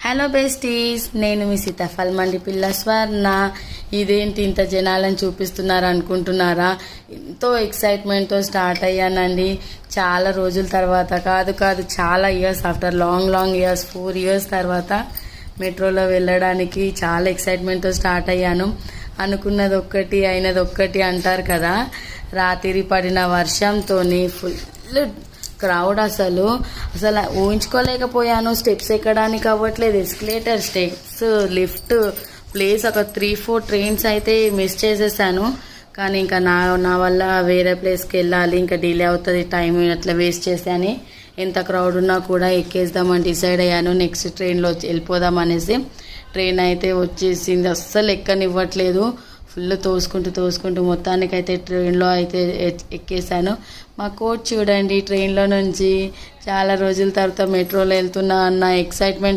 Hello besties, నేను మీ సీతాఫల్ మండి పిల్ల స్వర్ణ. ఇదేంటి ఇంత జనాలను చూపిస్తున్నారు అనుకుంటున్నారా? ఎంతో ఎక్సైట్మెంట్తో స్టార్ట్ అయ్యానండి. చాలా రోజుల తర్వాత కాదు చాలా years after long years 4 years తర్వాత మెట్రోలో వెళ్ళడానికి చాలా ఎక్సైట్మెంట్తో స్టార్ట్ అయ్యాను. అనుకున్నది ఒక్కటి అయినది ఒక్కటి అంటారు కదా. రాత్రి పడిన వర్షంతో ఫుల్ క్రౌడ్ అసలు ఊహించుకోలేకపోయాను. స్టెప్స్ ఎక్కడానికి అవ్వట్లేదు. ఎస్కలేటర్, స్టెప్స్, లిఫ్ట్ ప్లేస్ ఒక 3-4 ట్రైన్స్ అయితే మిస్ చేసేసాను. కానీ ఇంకా నా వల్ల వేరే ప్లేస్కి వెళ్ళాలి, ఇంకా డిలే అవుతుంది, టైం అట్లా వేస్ట్ చేశాను. ఎంత క్రౌడ్ ఉన్నా కూడా ఎక్కేద్దామని డిసైడ్ అయ్యాను. నెక్స్ట్ ట్రైన్లో వెళ్ళిపోదాం అనేసి. ట్రైన్ అయితే వచ్చేసింది, అస్సలు ఎక్కనివ్వట్లేదు. ఫుల్ తోసుకుంటూ మొత్తానికైతే ట్రైన్లో అయితే ఎక్కేసాను. మా కోచ్ చూడండి, ట్రైన్లో నుంచి చాలా రోజుల తర్వాత మెట్రోలో వెళ్తున్నా అన్న ఎక్సైట్మెంట్